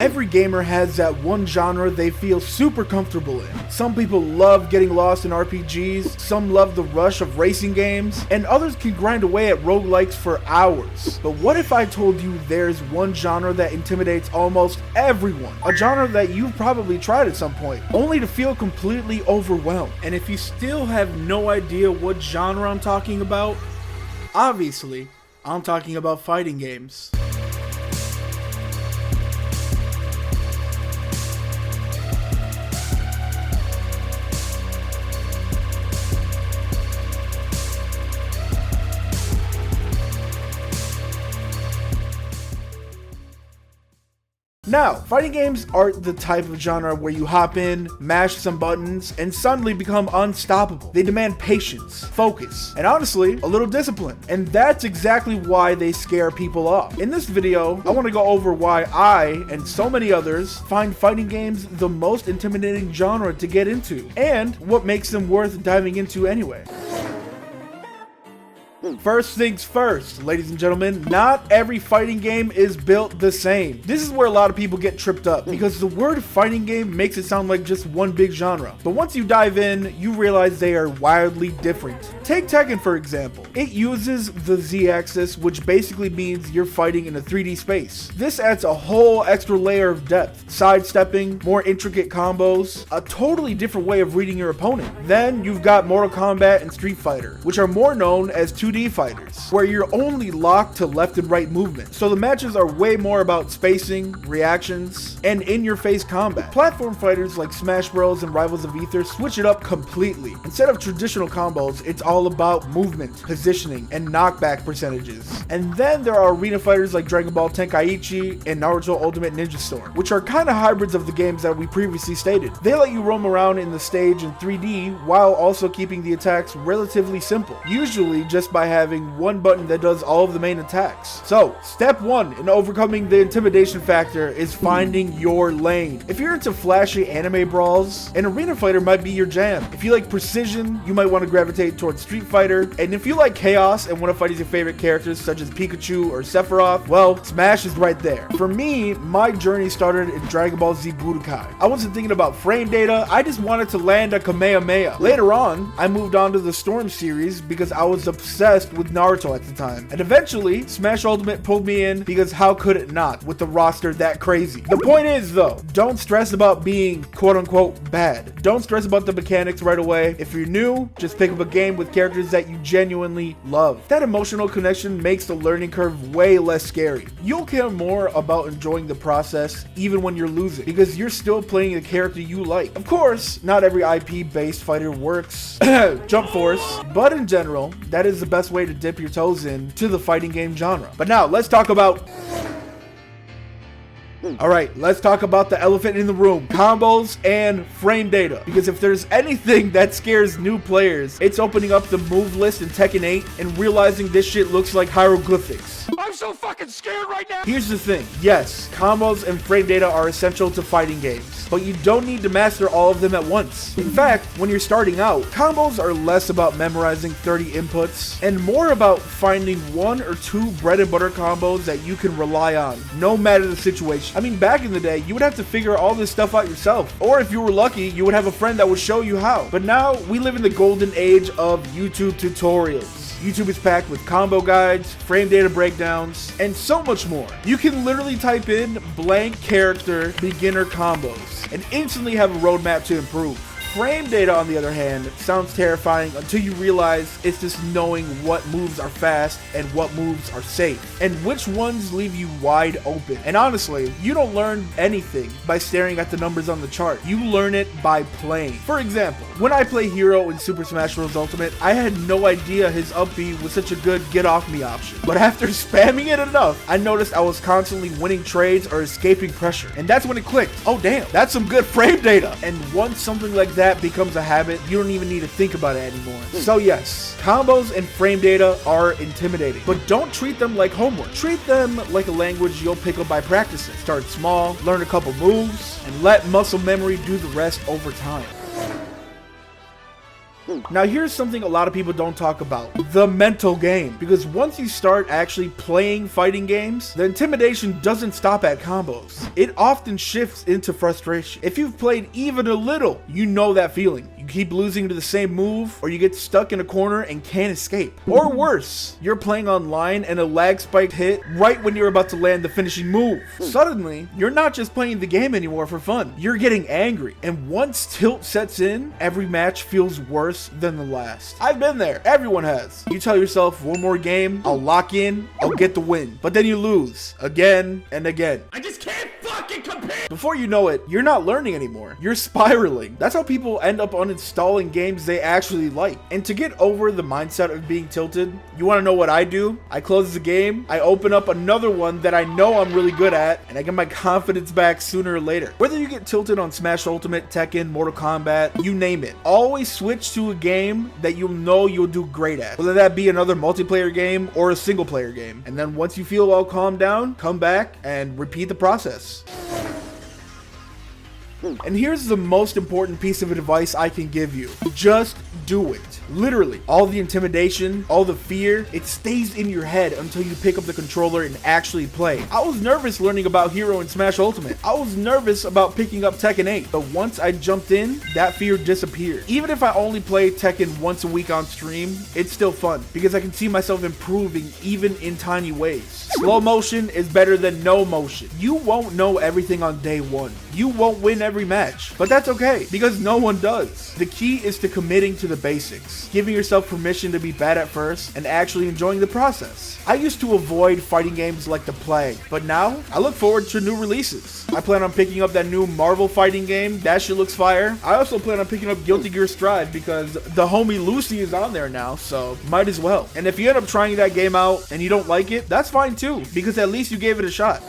Every gamer has that one genre they feel super comfortable in. Some people love getting lost in RPGs, some love the rush of racing games, and others can grind away at roguelikes for hours. But what if I told you there's one genre that intimidates almost everyone? A genre that you've probably tried at some point, only to feel completely overwhelmed. And if you still have no idea what genre I'm talking about, obviously, I'm talking about fighting games. Now, fighting games aren't the type of genre where you hop in, mash some buttons, and suddenly become unstoppable. They demand patience, focus, and honestly, a little discipline. And that's exactly why they scare people off. In this video, I want to go over why I, and so many others, find fighting games the most intimidating genre to get into, and what makes them worth diving into anyway. First things first, ladies and gentlemen, not every fighting game is built the same. This is where a lot of people get tripped up, because the word fighting game makes it sound like just one big genre. But once you dive in, you realize they are wildly different. Take Tekken for example. It uses the Z-axis, which basically means you're fighting in a 3D space. This adds a whole extra layer of depth, sidestepping, more intricate combos, a totally different way of reading your opponent. Then you've got Mortal Kombat and Street Fighter, which are more known as 2D fighters, where you're only locked to left and right movement. So the matches are way more about spacing, reactions, and in-your-face combat. Platform fighters like Smash Bros. And Rivals of Aether switch it up completely. Instead of traditional combos, it's all about movement, positioning, and knockback percentages. And then there are arena fighters like Dragon Ball Tenkaichi and Naruto Ultimate Ninja Storm, which are kind of hybrids of the games that we previously stated. They let you roam around in the stage in 3D while also keeping the attacks relatively simple, usually just by having one button that does all of the main attacks. So, step one in overcoming the intimidation factor is finding your lane. If you're into flashy anime brawls, an arena fighter might be your jam. If you like precision, you might want to gravitate towards Street Fighter. And if you like chaos and want to fight as your favorite characters such as Pikachu or Sephiroth, well, Smash is right there. For me, my journey started in Dragon Ball Z Budokai. I wasn't thinking about frame data, I just wanted to land a Kamehameha. Later on, I moved on to the Storm series because I was obsessed with Naruto at the time. And eventually, Smash Ultimate pulled me in because how could it not with the roster that crazy? The point is though, don't stress about being quote unquote bad. Don't stress about the mechanics right away. If you're new, just pick up a game with characters that you genuinely love. That emotional connection makes the learning curve way less scary. You'll care more about enjoying the process even when you're losing, because you're still playing a character you like. Of course, not every IP based fighter works. Jump Force, but in general, that is the best way to dip your toes in to the fighting game genre. But now let's talk about let's talk about the elephant in the room, combos and frame data. Because if there's anything that scares new players, it's opening up the move list in Tekken 8 and realizing this shit looks like hieroglyphics. I'm so fucking scared right now. Here's the thing. Yes, combos and frame data are essential to fighting games, but you don't need to master all of them at once. In fact, when you're starting out, combos are less about memorizing 30 inputs and more about finding one or two bread and butter combos that you can rely on, no matter the situation. I mean, back in the day, you would have to figure all this stuff out yourself, or if you were lucky, you would have a friend that would show you how. But now, we live in the golden age of YouTube tutorials. YouTube is packed with combo guides, frame data breakdowns, and so much more. You can literally type in blank character beginner combos and instantly have a roadmap to improve. Frame data, on the other hand, sounds terrifying until you realize it's just knowing what moves are fast and what moves are safe, and which ones leave you wide open. And honestly, you don't learn anything by staring at the numbers on the chart. You learn it by playing. For example, when I play Hero in Super Smash Bros. Ultimate, I had no idea his up B was such a good get off me option. But after spamming it enough, I noticed I was constantly winning trades or escaping pressure. And that's when it clicked. Oh damn, that's some good frame data. And once something like that becomes a habit, you don't even need to think about it anymore. So yes, combos and frame data are intimidating, but don't treat them like homework. Treat them like a language you'll pick up by practicing. Start small, learn a couple moves, and let muscle memory do the rest over time. Now here's something a lot of people don't talk about: the mental game. Because once you start actually playing fighting games, the intimidation doesn't stop at combos. It often shifts into frustration. If you've played even a little, you know that feeling. You keep losing to the same move, or you get stuck in a corner and can't escape. Or worse, you're playing online and a lag spike hit right when you're about to land the finishing move. Suddenly, you're not just playing the game anymore for fun. You're getting angry. And once tilt sets in, every match feels worse than the last. I've been there. Everyone has. You tell yourself, one more game, I'll lock in, I'll get the win. But then you lose again and again. I just can't fucking compete. Before you know it, you're not learning anymore. You're spiraling. That's how people end up uninstalling games they actually like. And to get over the mindset of being tilted, you want to know what I do? I close the game, I open up another one that I know I'm really good at, and I get my confidence back sooner or later. Whether you get tilted on Smash Ultimate, Tekken, Mortal Kombat, you name it, always switch to a game that you know you'll do great at. Whether that be another multiplayer game or a single player game. And then once you feel all calmed down, come back and repeat the process. And here's the most important piece of advice I can give you. Just do it. Literally, all the intimidation, all the fear, it stays in your head until you pick up the controller and actually play. I was nervous learning about Hero and Smash Ultimate. I was nervous about picking up Tekken 8, but once I jumped in, that fear disappeared. Even if I only play Tekken once a week on stream, it's still fun because I can see myself improving even in tiny ways. Slow motion is better than no motion. You won't know everything on day one. You won't win every match, but that's okay because no one does. The key is to committing to the basics, giving yourself permission to be bad at first and actually enjoying the process. I used to avoid fighting games like the plague, but now I look forward to new releases. I plan on picking up that new Marvel fighting game. That shit looks fire. I also plan on picking up Guilty Gear Strive because the homie Lucy is on there now, so might as well. And if you end up trying that game out and you don't like it, that's fine too, because at least you gave it a shot.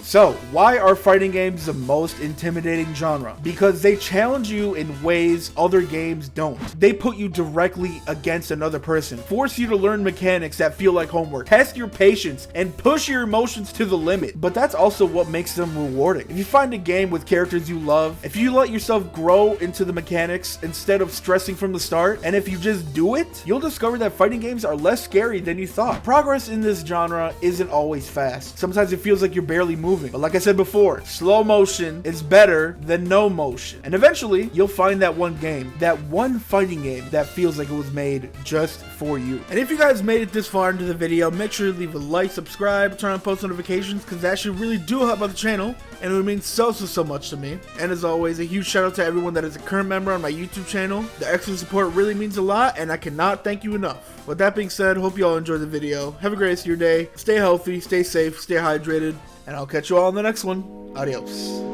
So, why are fighting games the most intimidating genre? Because they challenge you in ways other games don't. They put you directly against another person, force you to learn mechanics that feel like homework, test your patience, and push your emotions to the limit. But that's also what makes them rewarding. If you find a game with characters you love, if you let yourself grow into the mechanics instead of stressing from the start, and if you just do it, you'll discover that fighting games are less scary than you thought. Progress in this genre isn't always fast. Sometimes it feels like you're barely moving. But like I said before, slow motion is better than no motion. And eventually, you'll find that one game, that one fighting game that feels like it was made just for you. And if you guys made it this far into the video, make sure to leave a like, subscribe, turn on post notifications, because that should really do help out the channel. And it would mean so much to me. And as always, a huge shout out to everyone that is a current member on my YouTube channel. The extra support really means a lot, and I cannot thank you enough. With that being said, hope you all enjoyed the video. Have a great rest of your day. Stay healthy, stay safe, stay hydrated, and I'll catch you all in the next one. Adios.